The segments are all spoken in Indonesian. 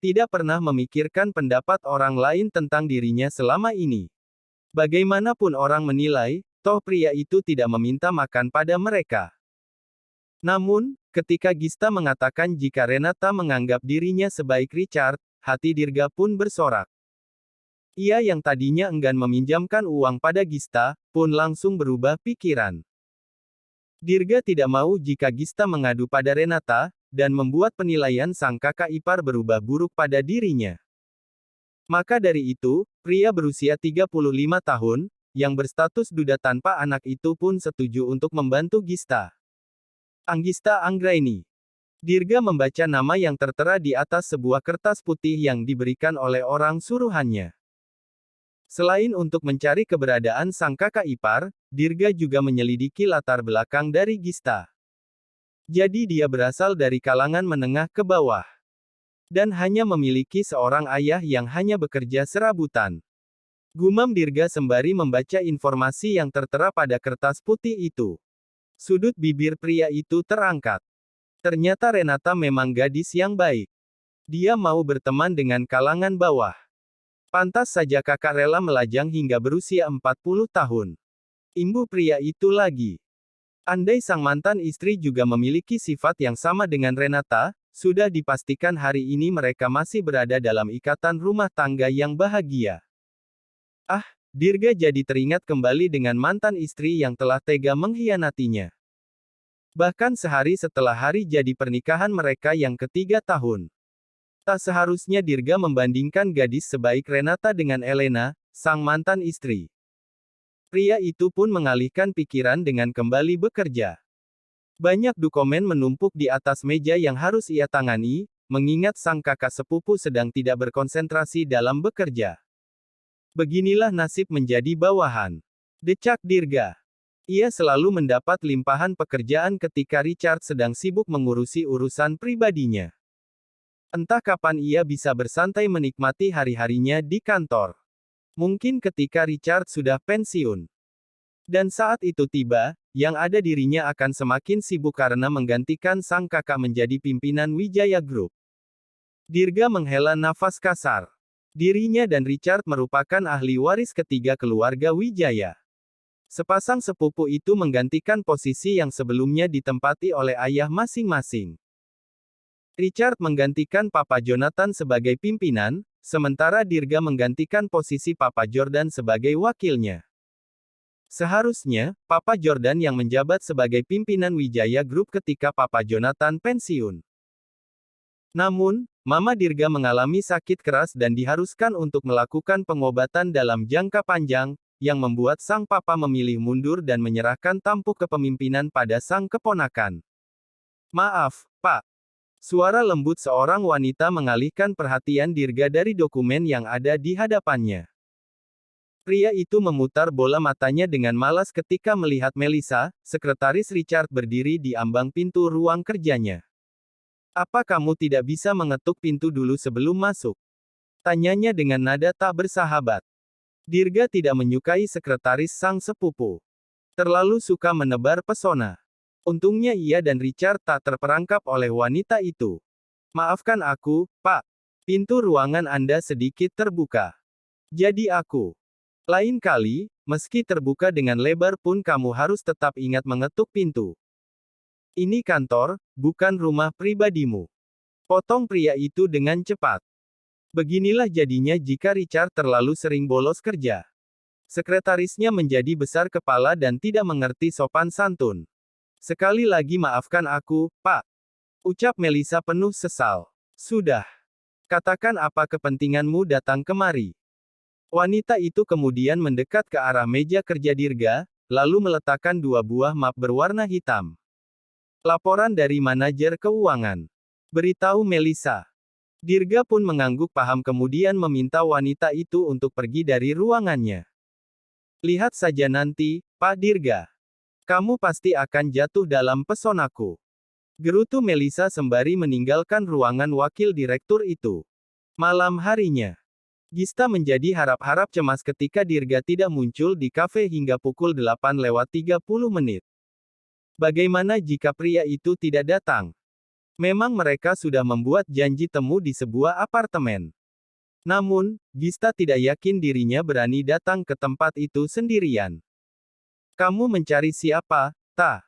Tidak pernah memikirkan pendapat orang lain tentang dirinya selama ini. Bagaimanapun orang menilai, toh pria itu tidak meminta makan pada mereka. Namun, ketika Gista mengatakan jika Renata menganggap dirinya sebaik Richard, hati Dirga pun bersorak. Ia yang tadinya enggan meminjamkan uang pada Gista, pun langsung berubah pikiran. Dirga tidak mau jika Gista mengadu pada Renata, dan membuat penilaian sang kakak ipar berubah buruk pada dirinya. Maka dari itu, pria berusia 35 tahun, yang berstatus duda tanpa anak itu pun setuju untuk membantu Gista. Anggista Anggraini. Dirga membaca nama yang tertera di atas sebuah kertas putih yang diberikan oleh orang suruhannya. Selain untuk mencari keberadaan sang kakak ipar, Dirga juga menyelidiki latar belakang dari Gista. Jadi dia berasal dari kalangan menengah ke bawah. Dan hanya memiliki seorang ayah yang hanya bekerja serabutan. Gumam Dirga sembari membaca informasi yang tertera pada kertas putih itu. Sudut bibir pria itu terangkat. Ternyata Renata memang gadis yang baik. Dia mau berteman dengan kalangan bawah. Pantas saja kakak rela melajang hingga berusia 40 tahun. Imbu pria itu lagi. Andai sang mantan istri juga memiliki sifat yang sama dengan Renata, sudah dipastikan hari ini mereka masih berada dalam ikatan rumah tangga yang bahagia. Ah, Dirga jadi teringat kembali dengan mantan istri yang telah tega mengkhianatinya. Bahkan sehari setelah hari jadi pernikahan mereka yang ketiga tahun. Tak seharusnya Dirga membandingkan gadis sebaik Renata dengan Elena, sang mantan istri. Pria itu pun mengalihkan pikiran dengan kembali bekerja. Banyak dokumen menumpuk di atas meja yang harus ia tangani, mengingat sang kakak sepupu sedang tidak berkonsentrasi dalam bekerja. Beginilah nasib menjadi bawahan. Decak Dirga. Ia selalu mendapat limpahan pekerjaan ketika Richard sedang sibuk mengurusi urusan pribadinya. Entah kapan ia bisa bersantai menikmati hari-harinya di kantor. Mungkin ketika Richard sudah pensiun. Dan saat itu tiba, yang ada dirinya akan semakin sibuk karena menggantikan sang kakak menjadi pimpinan Wijaya Group. Dirga menghela nafas kasar. Dirinya dan Richard merupakan ahli waris ketiga keluarga Wijaya. Sepasang sepupu itu menggantikan posisi yang sebelumnya ditempati oleh ayah masing-masing. Richard menggantikan Papa Jonathan sebagai pimpinan, sementara Dirga menggantikan posisi Papa Jordan sebagai wakilnya. Seharusnya, Papa Jordan yang menjabat sebagai pimpinan Wijaya Group ketika Papa Jonathan pensiun. Namun, Mama Dirga mengalami sakit keras dan diharuskan untuk melakukan pengobatan dalam jangka panjang, yang membuat sang papa memilih mundur dan menyerahkan tampuk kepemimpinan pada sang keponakan. Maaf, Pak. Suara lembut seorang wanita mengalihkan perhatian Dirga dari dokumen yang ada di hadapannya. Pria itu memutar bola matanya dengan malas ketika melihat Melissa, sekretaris Richard berdiri di ambang pintu ruang kerjanya. Apa kamu tidak bisa mengetuk pintu dulu sebelum masuk? Tanyanya dengan nada tak bersahabat. Dirga tidak menyukai sekretaris sang sepupu. Terlalu suka menebar pesona. Untungnya ia dan Richard tak terperangkap oleh wanita itu. Maafkan aku, Pak. Pintu ruangan Anda sedikit terbuka. Jadi aku. Lain kali, meski terbuka dengan lebar pun kamu harus tetap ingat mengetuk pintu. Ini kantor, bukan rumah pribadimu. Potong pria itu dengan cepat. Beginilah jadinya jika Richard terlalu sering bolos kerja. Sekretarisnya menjadi besar kepala dan tidak mengerti sopan santun. Sekali lagi maafkan aku, Pak. Ucap Melissa penuh sesal. Sudah. Katakan apa kepentinganmu datang kemari. Wanita itu kemudian mendekat ke arah meja kerja Dirga, lalu meletakkan dua buah map berwarna hitam. Laporan dari manajer keuangan. Beritahu Melissa. Dirga pun mengangguk paham kemudian meminta wanita itu untuk pergi dari ruangannya. Lihat saja nanti, Pak Dirga. Kamu pasti akan jatuh dalam pesonaku. Gerutu Melissa sembari meninggalkan ruangan wakil direktur itu. Malam harinya. Gista menjadi harap-harap cemas ketika Dirga tidak muncul di kafe hingga pukul 8:30. Bagaimana jika pria itu tidak datang? Memang mereka sudah membuat janji temu di sebuah apartemen. Namun, Gista tidak yakin dirinya berani datang ke tempat itu sendirian. Kamu mencari siapa, Ta?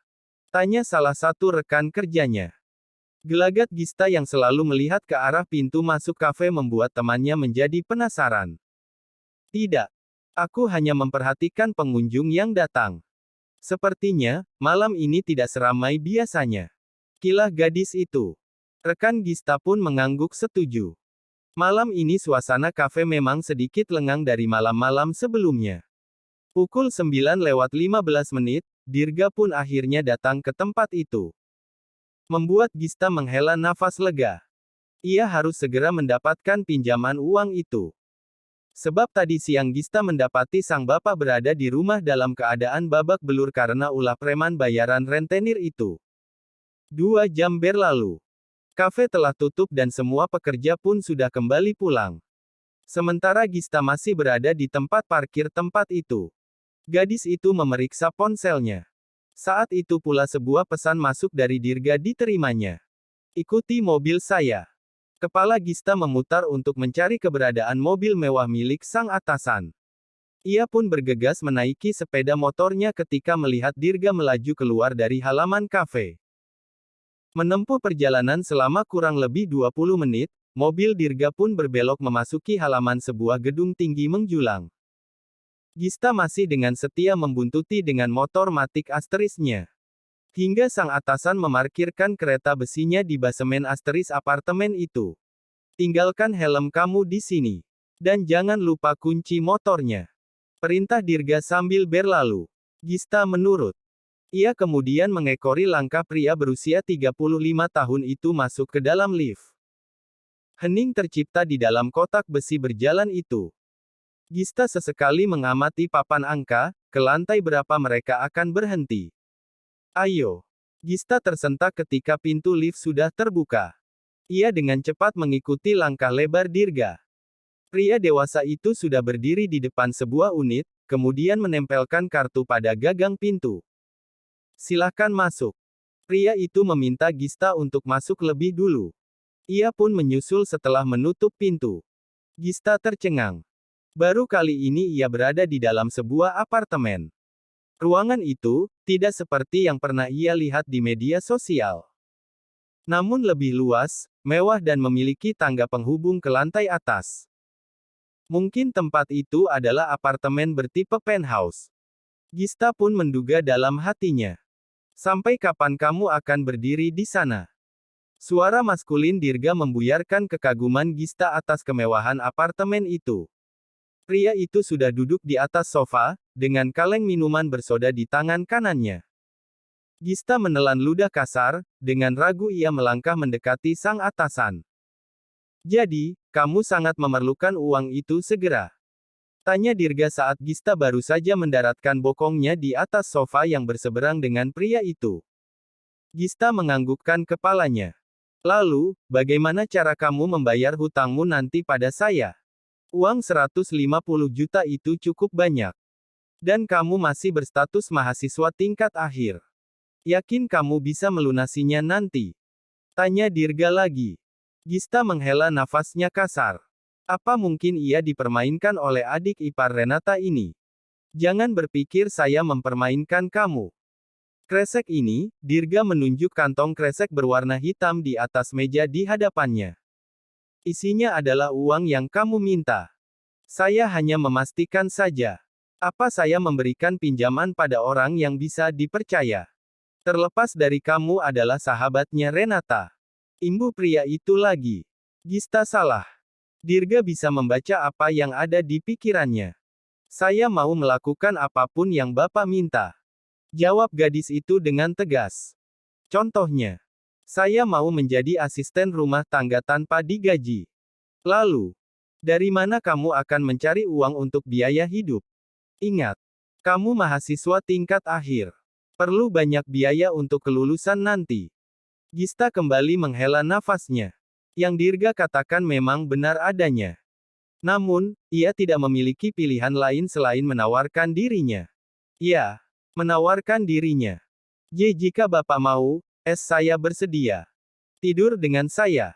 Tanya salah satu rekan kerjanya. Gelagat Gista yang selalu melihat ke arah pintu masuk kafe membuat temannya menjadi penasaran. Tidak. Aku hanya memperhatikan pengunjung yang datang. Sepertinya, malam ini tidak seramai biasanya. Kilah gadis itu. Rekan Gista pun mengangguk setuju. Malam ini suasana kafe memang sedikit lengang dari malam-malam sebelumnya. Pukul 9:15, Dirga pun akhirnya datang ke tempat itu. Membuat Gista menghela nafas lega. Ia harus segera mendapatkan pinjaman uang itu. Sebab tadi siang Gista mendapati sang bapak berada di rumah dalam keadaan babak belur karena ulah preman bayaran rentenir itu. 2 jam berlalu. Kafe telah tutup dan semua pekerja pun sudah kembali pulang. Sementara Gista masih berada di tempat parkir tempat itu. Gadis itu memeriksa ponselnya. Saat itu pula sebuah pesan masuk dari Dirga diterimanya. Ikuti mobil saya. Kepala Gista memutar untuk mencari keberadaan mobil mewah milik sang atasan. Ia pun bergegas menaiki sepeda motornya ketika melihat Dirga melaju keluar dari halaman kafe. Menempuh perjalanan selama kurang lebih 20 menit, mobil Dirga pun berbelok memasuki halaman sebuah gedung tinggi menjulang. Gista masih dengan setia membuntuti dengan motor matic asterisnya. Hingga sang atasan memarkirkan kereta besinya di basemen asteris apartemen itu. Tinggalkan helm kamu di sini. Dan jangan lupa kunci motornya. Perintah Dirga sambil berlalu. Gista menurut. Ia kemudian mengekori langkah pria berusia 35 tahun itu masuk ke dalam lift. Hening tercipta di dalam kotak besi berjalan itu. Gista sesekali mengamati papan angka, ke lantai berapa mereka akan berhenti. Ayo. Gista tersentak ketika pintu lift sudah terbuka. Ia dengan cepat mengikuti langkah lebar Dirga. Pria dewasa itu sudah berdiri di depan sebuah unit, kemudian menempelkan kartu pada gagang pintu. Silakan masuk. Pria itu meminta Gista untuk masuk lebih dulu. Ia pun menyusul setelah menutup pintu. Gista tercengang. Baru kali ini ia berada di dalam sebuah apartemen. Ruangan itu, tidak seperti yang pernah ia lihat di media sosial. Namun lebih luas, mewah dan memiliki tangga penghubung ke lantai atas. Mungkin tempat itu adalah apartemen bertipe penthouse. Gista pun menduga dalam hatinya. Sampai kapan kamu akan berdiri di sana? Suara maskulin Dirga membuyarkan kekaguman Gista atas kemewahan apartemen itu. Pria itu sudah duduk di atas sofa, dengan kaleng minuman bersoda di tangan kanannya. Gista menelan ludah kasar, dengan ragu ia melangkah mendekati sang atasan. Jadi, kamu sangat memerlukan uang itu segera. Tanya Dirga saat Gista baru saja mendaratkan bokongnya di atas sofa yang berseberang dengan pria itu. Gista menganggukkan kepalanya. Lalu, bagaimana cara kamu membayar hutangmu nanti pada saya? Uang 150 juta itu cukup banyak. Dan kamu masih berstatus mahasiswa tingkat akhir. Yakin kamu bisa melunasinya nanti? Tanya Dirga lagi. Gista menghela nafasnya kasar. Apa mungkin ia dipermainkan oleh adik ipar Renata ini? Jangan berpikir saya mempermainkan kamu. Kresek ini, Dirga menunjuk kantong kresek berwarna hitam di atas meja di hadapannya. Isinya adalah uang yang kamu minta. Saya hanya memastikan saja. Apa saya memberikan pinjaman pada orang yang bisa dipercaya? Terlepas dari kamu adalah sahabatnya Renata. Imbu pria itu lagi. Gista salah. Dirga bisa membaca apa yang ada di pikirannya. Saya mau melakukan apapun yang Bapak minta. Jawab gadis itu dengan tegas. Contohnya, saya mau menjadi asisten rumah tangga tanpa digaji. Lalu, dari mana kamu akan mencari uang untuk biaya hidup? Ingat, kamu mahasiswa tingkat akhir. Perlu banyak biaya untuk kelulusan nanti. Gista kembali menghela nafasnya. Yang Dirga katakan memang benar adanya. Namun, ia tidak memiliki pilihan lain selain menawarkan dirinya. Ya, menawarkan dirinya. Jika Bapak mau, saya bersedia. Tidur dengan saya.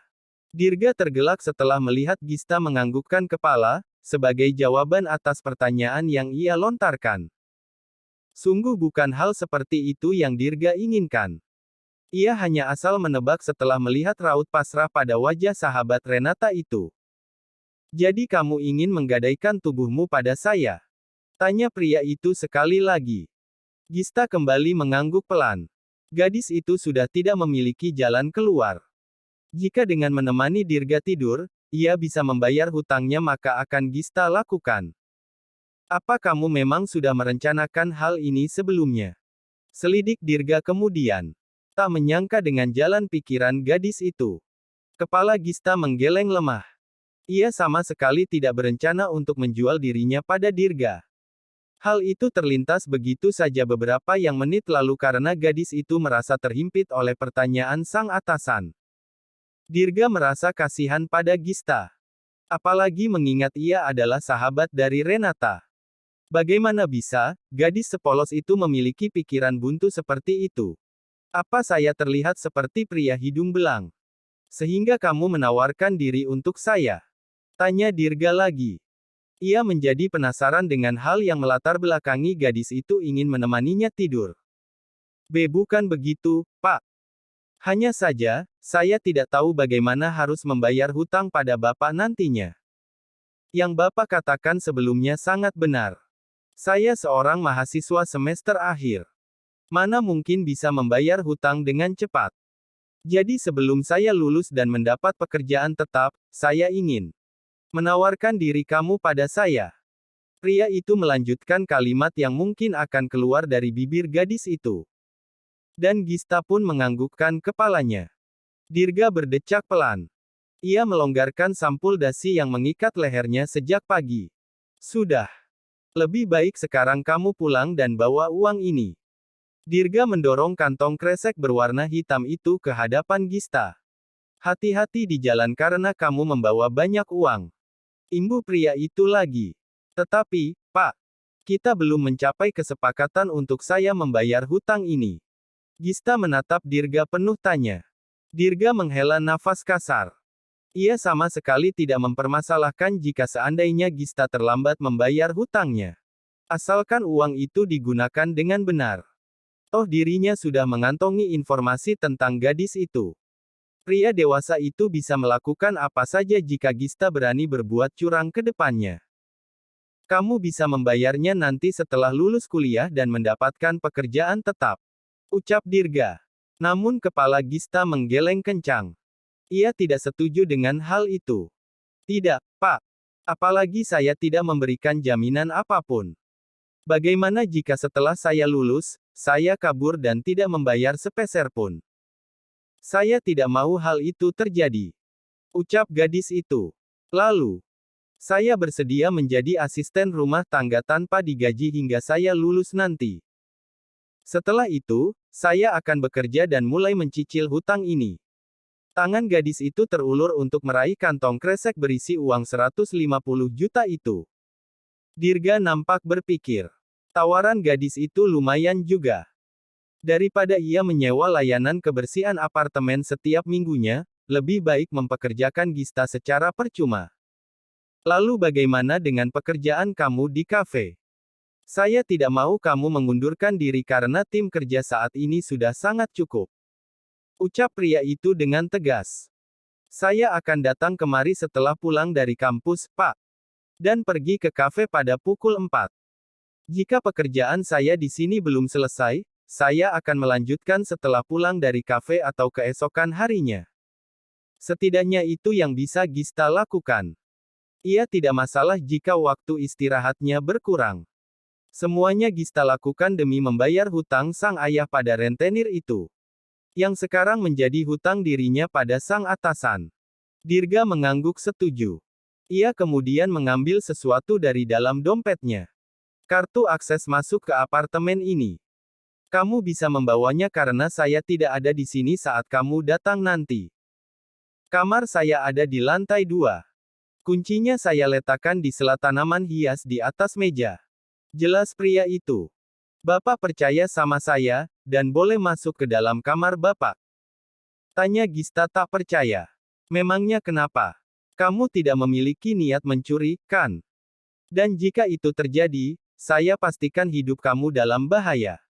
Dirga tergelak setelah melihat Gista menganggukkan kepala, sebagai jawaban atas pertanyaan yang ia lontarkan. Sungguh bukan hal seperti itu yang Dirga inginkan. Ia hanya asal menebak setelah melihat raut pasrah pada wajah sahabat Renata itu. Jadi kamu ingin menggadaikan tubuhmu pada saya? Tanya pria itu sekali lagi. Gista kembali mengangguk pelan. Gadis itu sudah tidak memiliki jalan keluar. Jika dengan menemani Dirga tidur, ia bisa membayar hutangnya maka akan Gista lakukan. Apa kamu memang sudah merencanakan hal ini sebelumnya? Selidik Dirga kemudian. Tak menyangka dengan jalan pikiran gadis itu. Kepala Gista menggeleng lemah. Ia sama sekali tidak berencana untuk menjual dirinya pada Dirga. Hal itu terlintas begitu saja beberapa yang menit lalu karena gadis itu merasa terhimpit oleh pertanyaan sang atasan. Dirga merasa kasihan pada Gista. Apalagi mengingat ia adalah sahabat dari Renata. Bagaimana bisa, gadis sepolos itu memiliki pikiran buntu seperti itu? Apa saya terlihat seperti pria hidung belang? Sehingga kamu menawarkan diri untuk saya? Tanya Dirga lagi. Ia menjadi penasaran dengan hal yang melatar belakangi gadis itu ingin menemaninya tidur. Bukan begitu, Pak. Hanya saja, saya tidak tahu bagaimana harus membayar hutang pada Bapak nantinya. Yang Bapak katakan sebelumnya sangat benar. Saya seorang mahasiswa semester akhir. Mana mungkin bisa membayar hutang dengan cepat. Jadi sebelum saya lulus dan mendapat pekerjaan tetap, saya ingin menawarkan diri kamu pada saya. Pria itu melanjutkan kalimat yang mungkin akan keluar dari bibir gadis itu. Dan Gista pun menganggukkan kepalanya. Dirga berdecak pelan. Ia melonggarkan sampul dasi yang mengikat lehernya sejak pagi. Sudah. Lebih baik sekarang kamu pulang dan bawa uang ini. Dirga mendorong kantong kresek berwarna hitam itu ke hadapan Gista. Hati-hati di jalan karena kamu membawa banyak uang. Imbu pria itu lagi. Tetapi, Pak, kita belum mencapai kesepakatan untuk saya membayar hutang ini. Gista menatap Dirga penuh tanya. Dirga menghela nafas kasar. Ia sama sekali tidak mempermasalahkan jika seandainya Gista terlambat membayar hutangnya. Asalkan uang itu digunakan dengan benar. Toh dirinya sudah mengantongi informasi tentang gadis itu. Pria dewasa itu bisa melakukan apa saja jika Gista berani berbuat curang ke depannya. Kamu bisa membayarnya nanti setelah lulus kuliah dan mendapatkan pekerjaan tetap. Ucap Dirga. Namun kepala Gista menggeleng kencang. Ia tidak setuju dengan hal itu. Tidak, Pak. Apalagi saya tidak memberikan jaminan apapun. Bagaimana jika setelah saya lulus, saya kabur dan tidak membayar sepeser pun? Saya tidak mau hal itu terjadi. Ucap gadis itu. Lalu, saya bersedia menjadi asisten rumah tangga tanpa digaji hingga saya lulus nanti. Setelah itu, saya akan bekerja dan mulai mencicil hutang ini. Tangan gadis itu terulur untuk meraih kantong kresek berisi uang 150 juta itu. Dirga nampak berpikir. Tawaran gadis itu lumayan juga. Daripada ia menyewa layanan kebersihan apartemen setiap minggunya, lebih baik mempekerjakan Gista secara percuma. Lalu bagaimana dengan pekerjaan kamu di kafe? Saya tidak mau kamu mengundurkan diri karena tim kerja saat ini sudah sangat cukup. Ucap pria itu dengan tegas. Saya akan datang kemari setelah pulang dari kampus, Pak. Dan pergi ke kafe pada pukul 4. Jika pekerjaan saya di sini belum selesai, saya akan melanjutkan setelah pulang dari kafe atau keesokan harinya. Setidaknya itu yang bisa Gista lakukan. Ia tidak masalah jika waktu istirahatnya berkurang. Semuanya Gista lakukan demi membayar hutang sang ayah pada rentenir itu. Yang sekarang menjadi hutang dirinya pada sang atasan. Dirga mengangguk setuju. Ia kemudian mengambil sesuatu dari dalam dompetnya. Kartu akses masuk ke apartemen ini. Kamu bisa membawanya karena saya tidak ada di sini saat kamu datang nanti. Kamar saya ada di lantai 2. Kuncinya saya letakkan di sela tanaman hias di atas meja. Jelas pria itu. Bapak percaya sama saya, dan boleh masuk ke dalam kamar Bapak. Tanya Gista tak percaya. Memangnya kenapa? Kamu tidak memiliki niat mencuri, kan? Dan jika itu terjadi, saya pastikan hidup kamu dalam bahaya.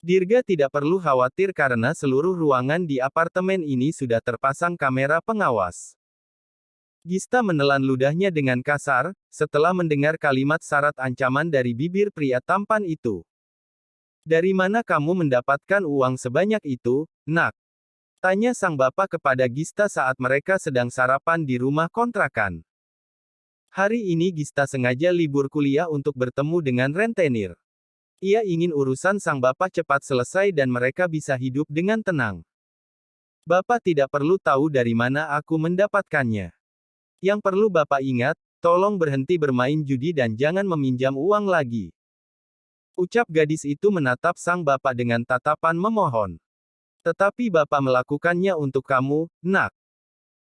Dirga tidak perlu khawatir karena seluruh ruangan di apartemen ini sudah terpasang kamera pengawas. Gista menelan ludahnya dengan kasar, setelah mendengar kalimat syarat ancaman dari bibir pria tampan itu. Dari mana kamu mendapatkan uang sebanyak itu, nak? Tanya sang bapak kepada Gista saat mereka sedang sarapan di rumah kontrakan. Hari ini Gista sengaja libur kuliah untuk bertemu dengan rentenir. Ia ingin urusan sang bapak cepat selesai dan mereka bisa hidup dengan tenang. Bapak tidak perlu tahu dari mana aku mendapatkannya. Yang perlu Bapak ingat, tolong berhenti bermain judi dan jangan meminjam uang lagi. Ucap gadis itu menatap sang bapak dengan tatapan memohon. Tetapi Bapak melakukannya untuk kamu, nak.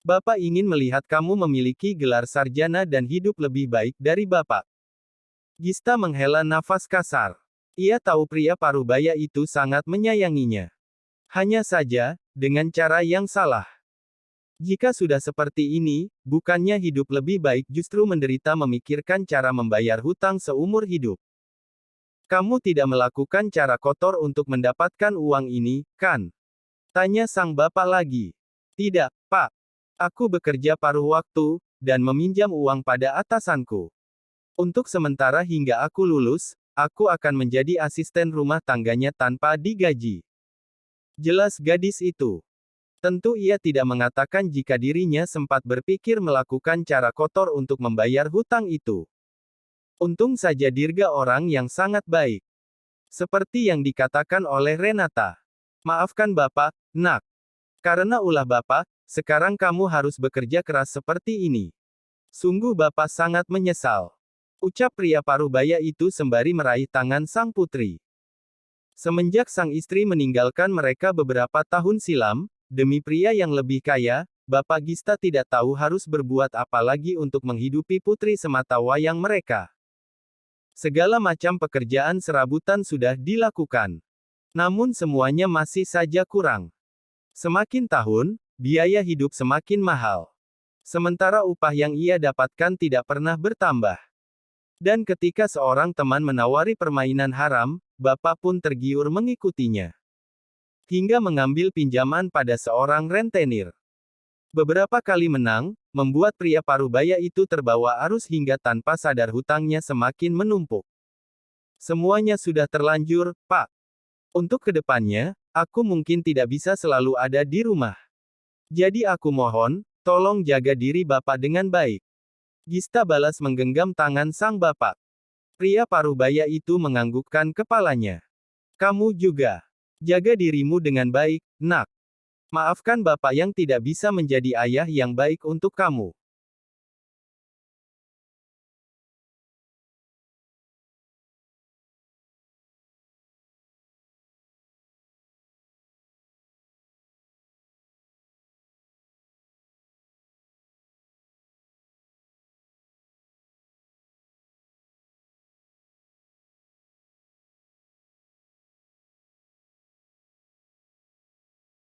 Bapak ingin melihat kamu memiliki gelar sarjana dan hidup lebih baik dari Bapak. Gista menghela nafas kasar. Ia tahu pria parubaya itu sangat menyayanginya. Hanya saja, dengan cara yang salah. Jika sudah seperti ini, bukannya hidup lebih baik justru menderita memikirkan cara membayar hutang seumur hidup. Kamu tidak melakukan cara kotor untuk mendapatkan uang ini, kan? Tanya sang bapak lagi. Tidak, Pak. Aku bekerja paruh waktu, dan meminjam uang pada atasanku. Untuk sementara hingga aku lulus, aku akan menjadi asisten rumah tangganya tanpa digaji. Jelas gadis itu. Tentu ia tidak mengatakan jika dirinya sempat berpikir melakukan cara kotor untuk membayar hutang itu. Untung saja Dirga orang yang sangat baik. Seperti yang dikatakan oleh Renata. Maafkan Bapak, nak. Karena ulah Bapak, sekarang kamu harus bekerja keras seperti ini. Sungguh Bapak sangat menyesal. Ucap pria parubaya itu sembari meraih tangan sang putri. Semenjak sang istri meninggalkan mereka beberapa tahun silam, demi pria yang lebih kaya, Bapak Gista tidak tahu harus berbuat apa lagi untuk menghidupi putri semata wayang mereka. Segala macam pekerjaan serabutan sudah dilakukan. Namun semuanya masih saja kurang. Semakin tahun, biaya hidup semakin mahal. Sementara upah yang ia dapatkan tidak pernah bertambah. Dan ketika seorang teman menawari permainan haram, Bapak pun tergiur mengikutinya. Hingga mengambil pinjaman pada seorang rentenir. Beberapa kali menang, membuat pria parubaya itu terbawa arus hingga tanpa sadar hutangnya semakin menumpuk. Semuanya sudah terlanjur, Pak. Untuk kedepannya, aku mungkin tidak bisa selalu ada di rumah. Jadi aku mohon, tolong jaga diri Bapak dengan baik. Gista balas menggenggam tangan sang bapak. Pria parubaya itu menganggukkan kepalanya. Kamu juga. Jaga dirimu dengan baik, nak. Maafkan Bapak yang tidak bisa menjadi ayah yang baik untuk kamu.